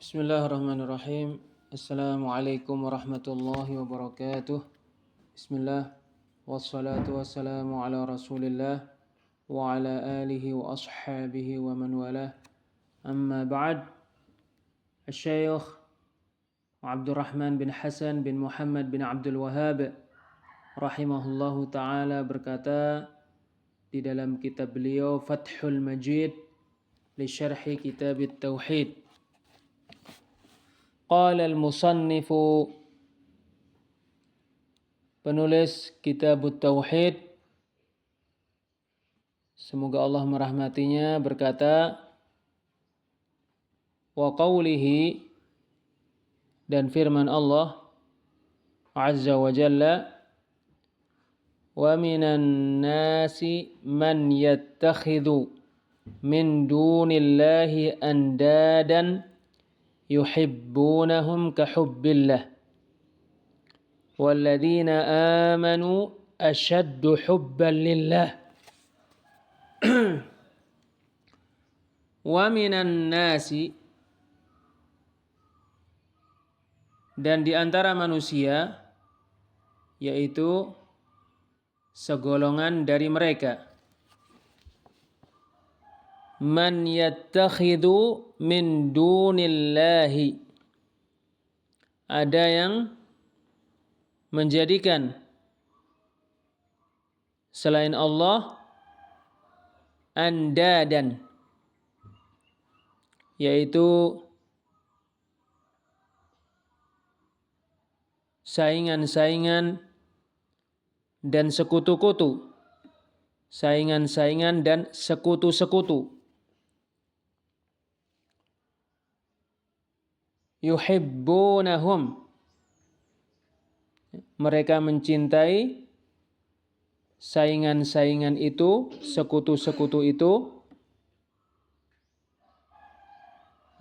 Bismillahirrahmanirrahim. Assalamualaikum warahmatullahi wabarakatuh. Bismillah. Wassalatu wassalamu ala rasulillah wa ala alihi wa ashabihi wa man walah. Amma ba'd. Al-Syeikh Abdurrahman bin Hasan bin Muhammad bin Abdul Wahhab rahimahullahu ta'ala berkata di dalam kitab beliau Fathul Majid li syarhi kitab Tauhid. Qala al-musannifu, penulis kitab Tauhid, semoga Allah merahmatinya, berkata, wa qawlihi, dan firman Allah Azza wa Jalla, wa minan nasi man yattakhidhu min dunillahi andadan yuhibbunahum kahubbillah walladzina amanu ashaddu hubban lillah. Wa minan nasi, dan di antara manusia, yaitu segolongan dari mereka, man yattakhidhu min dunillahi, ada yang menjadikan selain Allah andadan, yaitu saingan-saingan dan sekutu-kutu, saingan-saingan dan sekutu-sekutu. Yuhibbunahum, mereka mencintai saingan-saingan itu, sekutu-sekutu itu.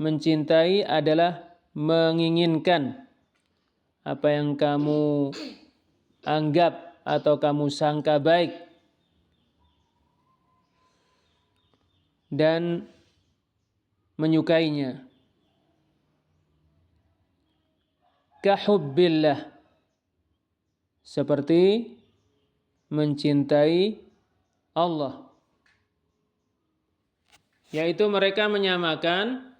Mencintai adalah menginginkan apa yang kamu anggap atau kamu sangka baik, dan menyukainya. Kahubbillah, seperti mencintai Allah, yaitu mereka menyamakan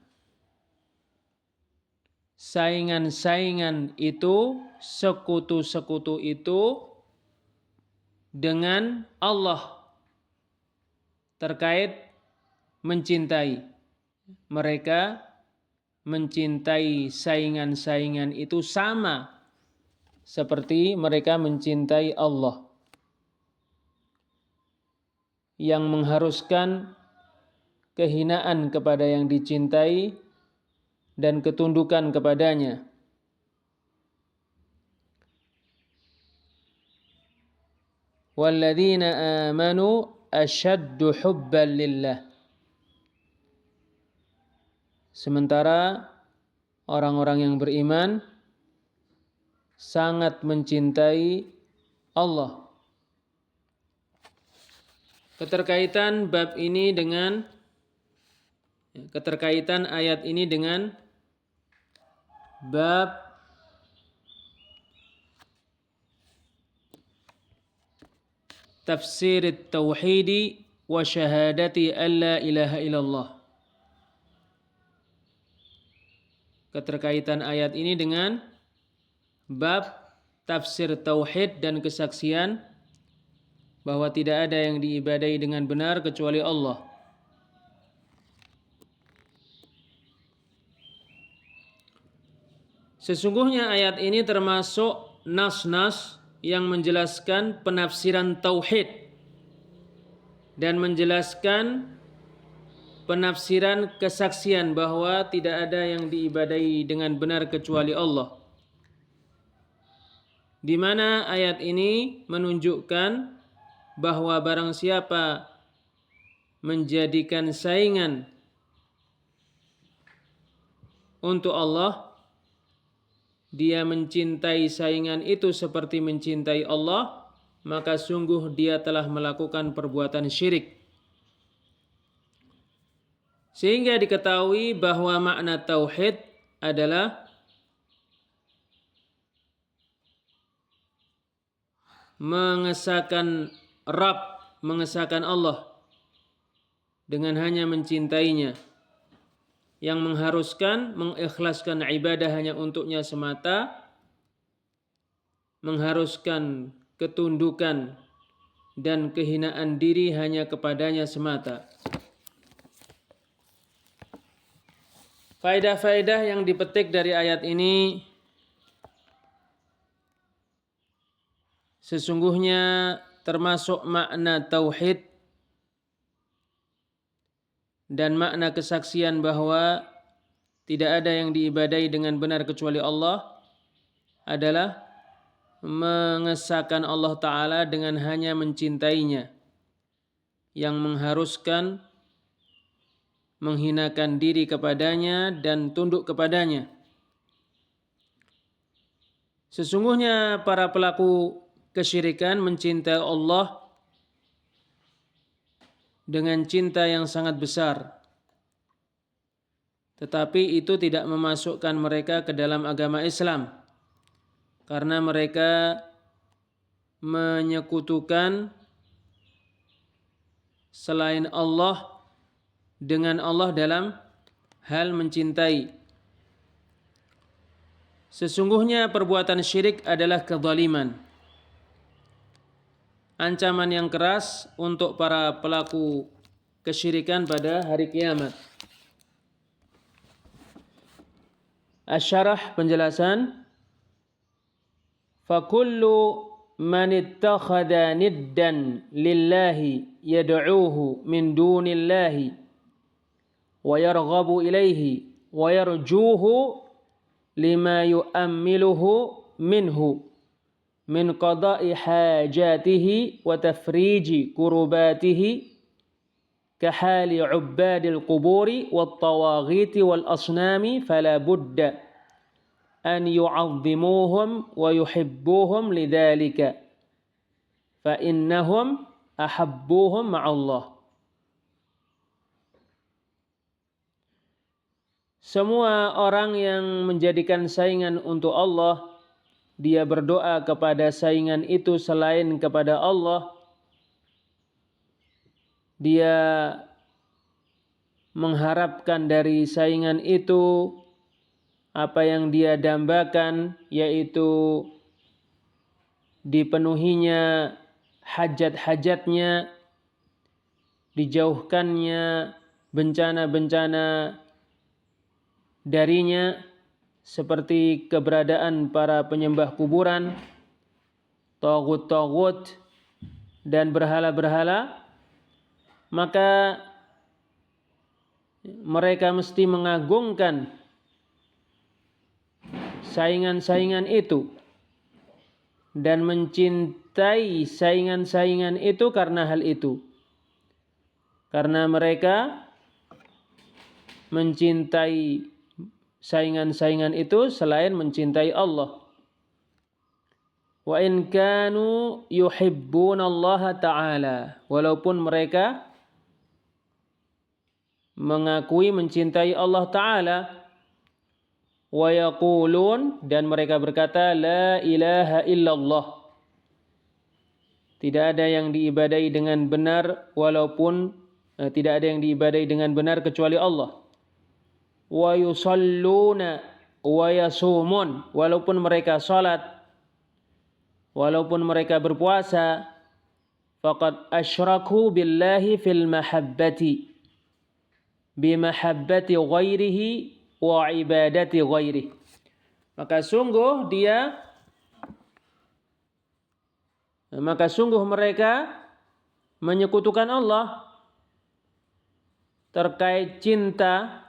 saingan-saingan itu, sekutu-sekutu itu dengan Allah terkait mencintai. Mereka mencintai saingan-saingan itu sama seperti mereka mencintai Allah, yang mengharuskan kehinaan kepada yang dicintai dan ketundukan kepadanya. Walladzina amanu ashaddu hubban lillah, sementara orang-orang yang beriman sangat mencintai Allah. Keterkaitan bab ini dengan keterkaitan ayat ini dengan bab tafsir at-tauhid wa syahadati alla ilaha illallah. Keterkaitan ayat ini dengan bab tafsir tauhid dan kesaksian bahwa tidak ada yang diibadahi dengan benar kecuali Allah. Sesungguhnya ayat ini termasuk nas-nas yang menjelaskan penafsiran tauhid dan menjelaskan penafsiran kesaksian bahwa tidak ada yang diibadahi dengan benar kecuali Allah. Di mana ayat ini menunjukkan bahwa barang siapa menjadikan saingan untuk Allah, dia mencintai saingan itu seperti mencintai Allah, maka sungguh dia telah melakukan perbuatan syirik. Sehingga diketahui bahwa makna tauhid adalah mengesahkan Rabb, mengesahkan Allah dengan hanya mencintainya, yang mengharuskan mengikhlaskan ibadah hanya untuknya semata, mengharuskan ketundukan dan kehinaan diri hanya kepadanya semata. Faedah-faedah yang dipetik dari ayat ini, sesungguhnya termasuk makna tauhid dan makna kesaksian bahwa tidak ada yang diibadai dengan benar kecuali Allah adalah mengesahkan Allah Ta'ala dengan hanya mencintainya, yang mengharuskan menghinakan diri kepadanya dan tunduk kepadanya. Sesungguhnya para pelaku kesyirikan mencintai Allah dengan cinta yang sangat besar, tetapi itu tidak memasukkan mereka ke dalam agama Islam, karena mereka menyekutukan selain Allah dengan Allah dalam hal mencintai. Sesungguhnya perbuatan syirik adalah kezaliman, ancaman yang keras untuk para pelaku kesyirikan pada hari kiamat. Asy-syarah, penjelasan, fakullu man ittakhadha niddan lillahi yad'uuhu min dunillahi wa yarghabu ilaihi wa yarjuhu lima yu'ammiluhu minhu min qada'i hajatihi wa tafriji kurubatihi kahali ubbadil quburi wat tawaghiti wal asnami fala budda an yu'azzimuhum wa yuhibbuhum lidzalika fa innahum ahabbuhum ma'allah. Semua orang yang menjadikan saingan untuk Allah, dia berdoa kepada saingan itu selain kepada Allah, dia mengharapkan dari saingan itu apa yang dia dambakan, yaitu dipenuhinya hajat-hajatnya, dijauhkannya bencana-bencana darinya, seperti keberadaan para penyembah kuburan, taghut-taghut dan berhala-berhala, maka mereka mesti mengagungkan saingan-saingan itu dan mencintai saingan-saingan itu karena hal itu. Karena mereka mencintai saingan-saingan itu selain mencintai Allah. Wa in kanu yuhibbunallaha ta'ala, walaupun mereka mengakui mencintai Allah Ta'ala, wa yaqulun, dan mereka berkata la ilaha illallah, tidak ada yang diibadai dengan benar walaupun tidak ada yang diibadai dengan benar kecuali Allah. Wa yusalluna wa yasumun, walaupun mereka salat, walaupun mereka berpuasa, faqad asyraku billahi fil mahabbati bimahabbati ghairihi wa ibadati ghairihi, maka sungguh mereka menyekutukan Allah terkait cinta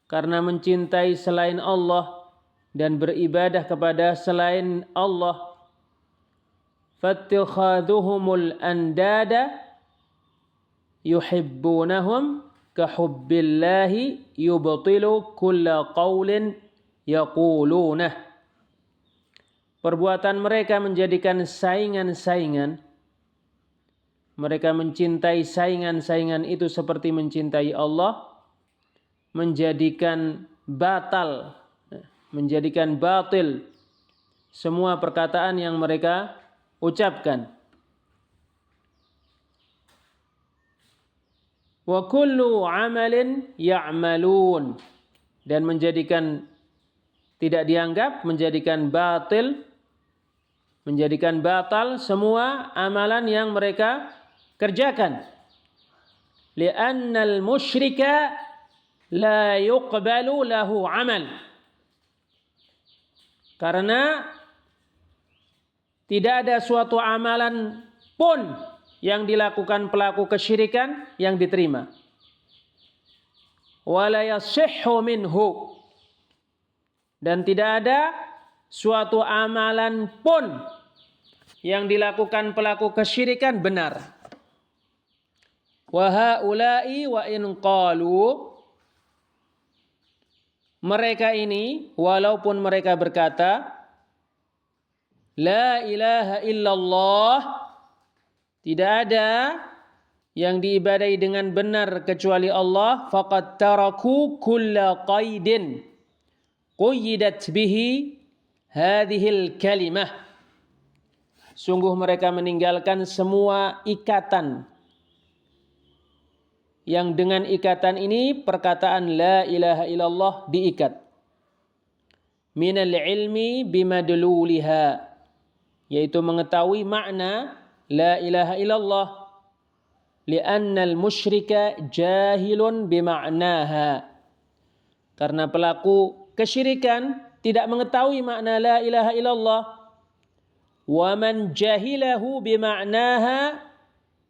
karena mencintai selain Allah dan beribadah kepada selain Allah. Fattikhadhuhumul andada yuhibbunahum kahubbillahi yubtilu kulla qawlin yaqulunah. Perbuatan mereka menjadikan saingan-saingan, mereka mencintai saingan-saingan itu seperti mencintai Allah, menjadikan batal menjadikan batil semua perkataan yang mereka ucapkan. Wa kullu amalin ya'malun, dan menjadikan tidak dianggap, menjadikan batal semua amalan yang mereka kerjakan. Li'annal musyrika la yuqbalu lahu amal. Karena tidak ada suatu amalan pun yang dilakukan pelaku kesyirikan yang diterima. Wala yasihhu minhu, dan tidak ada suatu amalan pun yang dilakukan pelaku kesyirikan benar. Wa haula'i wa in qalu, mereka ini walaupun mereka berkata la ilaha illallah, tidak ada yang diibadai dengan benar kecuali Allah, faqad taraku kulla qaidin quyyidat bihi hadhil kalimah, sungguh mereka meninggalkan semua ikatan yang dengan ikatan ini perkataan la ilaha illallah diikat. Minal ilmi bimadluliha, yaitu mengetahui makna la ilaha illallah. Li'annal musyrika jahilun bima'naha, karena pelaku kesyirikan tidak mengetahui makna la ilaha illallah. Wa man jahilahu bima'naha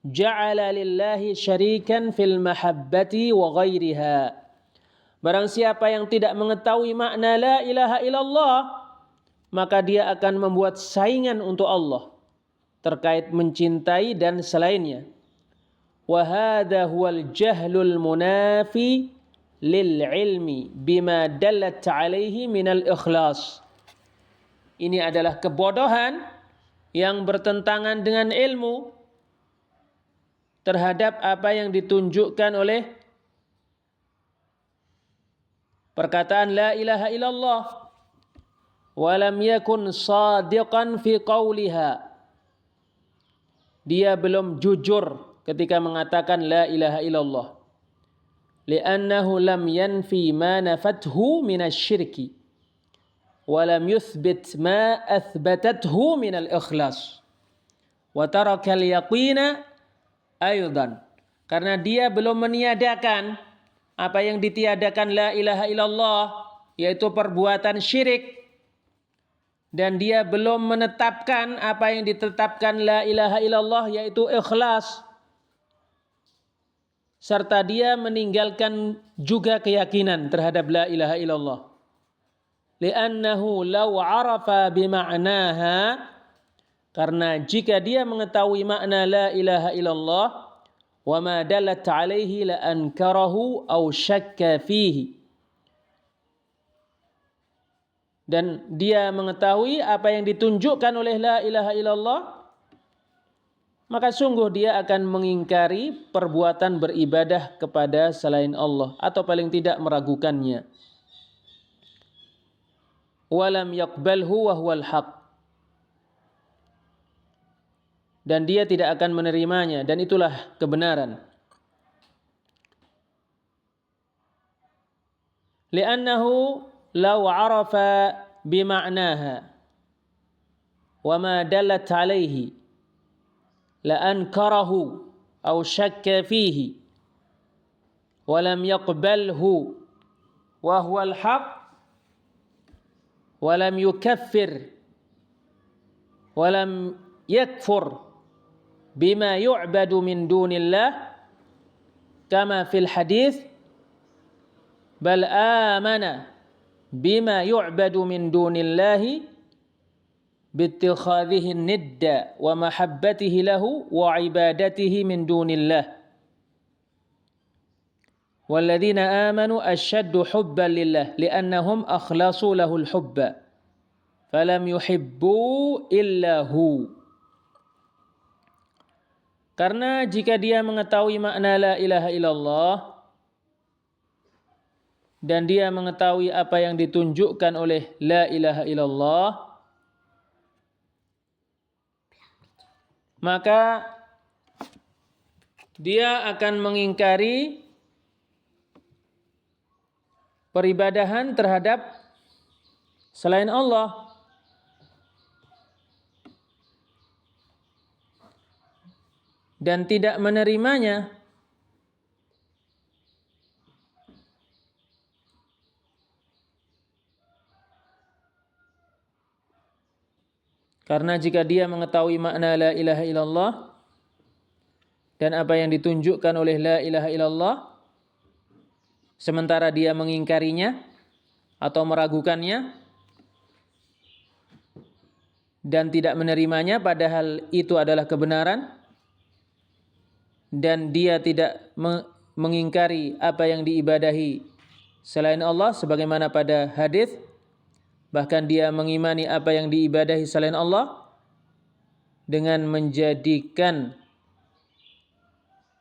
ja'ala lillahi syarikan fil mahabbati wa ghairiha. Barang siapa yang tidak mengetahui makna la ilaha illallah, maka dia akan membuat saingan untuk Allah terkait mencintai dan selainnya. Wa hadha huwal jahlul munafi lil ilmi bima dallat alaihi minal ikhlas. Ini adalah kebodohan yang bertentangan dengan ilmu terhadap apa yang ditunjukkan oleh perkataan la ilaha illallah. Walam yakun sadiqan fi qawliha, dia belum jujur ketika mengatakan la ilaha illallah. Li'annahu lam yanfi ma nafathu minasyirki wa lam yuthbit ma athbatathu minal ikhlas wa taraka al-yaqina aydan, karena dia belum meniadakan apa yang ditiadakan la ilaha illallah, yaitu perbuatan syirik, dan dia belum menetapkan apa yang ditetapkan la ilaha illallah, yaitu ikhlas, serta dia meninggalkan juga keyakinan terhadap la ilaha illallah. Li'annahu law arafa bima'naha, karena jika dia mengetahui makna la ilaha illallah, wa ma dalat alaihi la ankarahu aw syakka fihi, dan dia mengetahui apa yang ditunjukkan oleh la ilaha illallah, maka sungguh dia akan mengingkari perbuatan beribadah kepada selain Allah, atau paling tidak meragukannya. Walam yaqbalhu wa huwal haq, dan dia tidak akan menerimanya, dan itulah kebenaran. Li'annahu law arafa bima'naha wa ma dalat alaihi la ankarahu aw syakka fihi wa lam yaqbalhu wa huwa al-haq wa lam yukaffir wa lam yakfur bima yu'badu min dunillah kama fil hadis, bal amana bima yu'badu min dunillahi باتخاذه الند ومحبته له وعبادته من دون الله والذين آمنوا أشد حبا لله لأنهم أخلصوا له الحب فلم يحبوا إلا هو. Karena jika dia mengetahui makna la ilaha illallah, dan dia mengetahui apa yang ditunjukkan oleh la ilaha illallah, maka dia akan mengingkari peribadahan terhadap selain Allah. Dan tidak menerimanya. Karena jika dia mengetahui makna la ilaha illallah dan apa yang ditunjukkan oleh la ilaha illallah, sementara dia mengingkarinya atau meragukannya dan tidak menerimanya padahal itu adalah kebenaran, dan dia tidak mengingkari apa yang diibadahi selain Allah sebagaimana pada hadis, bahkan dia mengimani apa yang diibadahi selain Allah dengan menjadikan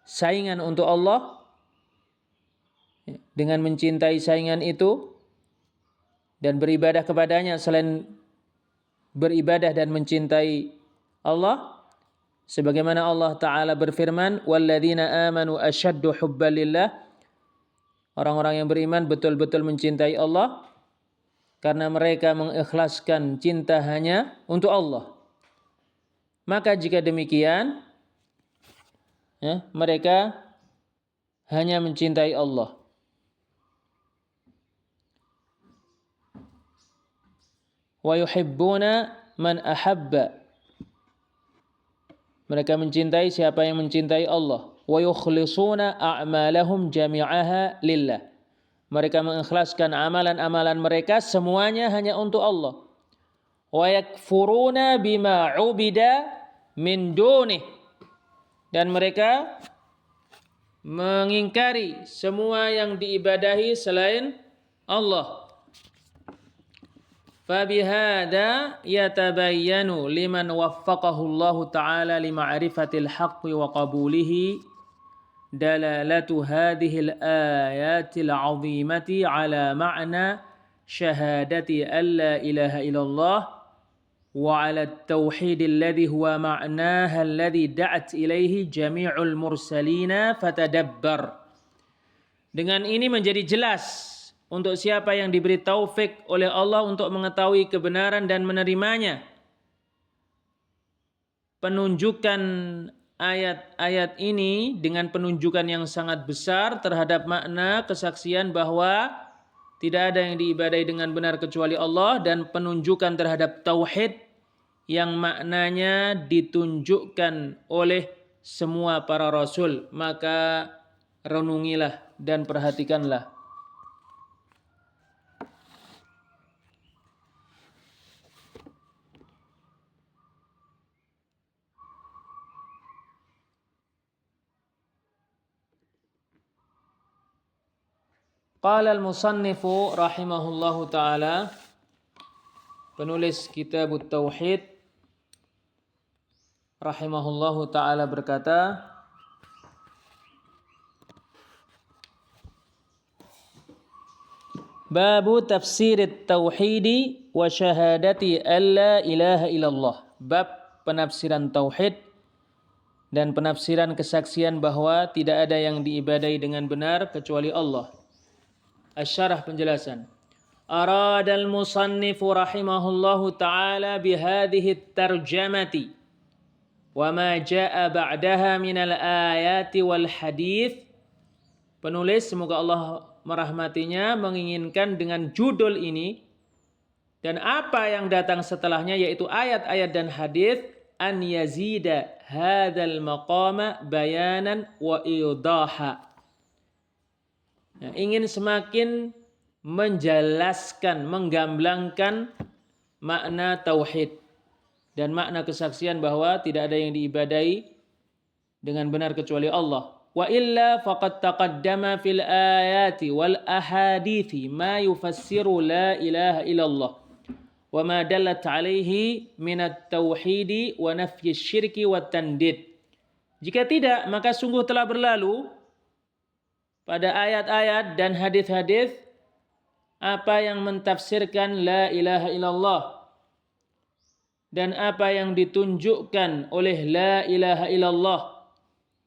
saingan untuk Allah, dengan mencintai saingan itu dan beribadah kepadanya selain beribadah dan mencintai Allah, sebagaimana Allah Ta'ala berfirman, walladzina amanu asyaddu hubban lillah, orang-orang yang beriman betul-betul mencintai Allah karena mereka mengikhlaskan cinta hanya untuk Allah. Maka jika demikian, mereka hanya mencintai Allah. Wa yuhibbuna man ahabba, mereka mencintai siapa yang mencintai Allah. Wa yukhlisuna a'malahum jami'aha lillah, mereka mengikhlaskan amalan-amalan mereka semuanya hanya untuk Allah. Wa yakfuruna bima ubida min dunih, dan mereka mengingkari semua yang diibadahi selain Allah. Fabihada yatabayyanu liman waffaqahu Allah Ta'ala lima'rifatil haqqi wa qabulihi dalalatu hadhil ayatil azimati ala ma'na syahadati an la ilaha illallah wa ala at-tauhid alladhi huwa ma'naha alladhi da'at ilaihi jami'ul mursalina fatadabbar. Dengan ini menjadi jelas untuk siapa yang diberi taufik oleh Allah untuk mengetahui kebenaran dan menerimanya penunjukan ayat-ayat ini dengan penunjukan yang sangat besar terhadap makna kesaksian bahwa tidak ada yang diibadai dengan benar kecuali Allah, dan penunjukan terhadap tauhid yang maknanya ditunjukkan oleh semua para rasul. Maka renungilah dan perhatikanlah. Qala al-musannifu rahimahullahu ta'ala, penulis kitab Tauhid rahimahullahu ta'ala berkata, Babu tafsir tauhidi wa syahadati alla ilaha illallah. Bab penafsiran tauhid dan penafsiran kesaksian bahwa tidak ada yang diibadai dengan benar kecuali Allah. Asy-syarah penjelasan. Aradal musannifu rahimahullahu ta'ala bihadhihi at-tarjamati wa ma jaa ba'daha minal ayati wal hadith. Penulis, semoga Allah merahmatinya, menginginkan dengan judul ini dan apa yang datang setelahnya, yaitu ayat-ayat dan hadis, an yazida hadzal maqama bayanan wa idaha. Ingin semakin menjelaskan, menggamblangkan makna tauhid dan makna kesaksian bahwa tidak ada yang diibadai dengan benar kecuali Allah. Wa illa faqad taqaddama fil ayati wal ahadithi ma yufassiru la ilaha illallah wa ma dallat alaihi minat tauhidi wa nafyi syirki wa tandid. Jika tidak, maka sungguh telah berlalu pada ayat-ayat dan hadis-hadis apa yang mentafsirkan la ilaha illallah dan apa yang ditunjukkan oleh la ilaha illallah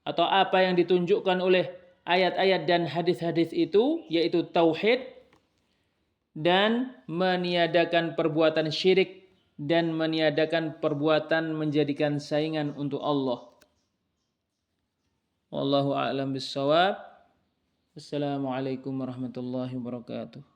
atau apa yang ditunjukkan oleh ayat-ayat dan hadis-hadis itu, yaitu tauhid dan meniadakan perbuatan syirik dan meniadakan perbuatan menjadikan saingan untuk Allah. Wallahu a'lam bissawab. Assalamualaikum warahmatullahi wabarakatuh.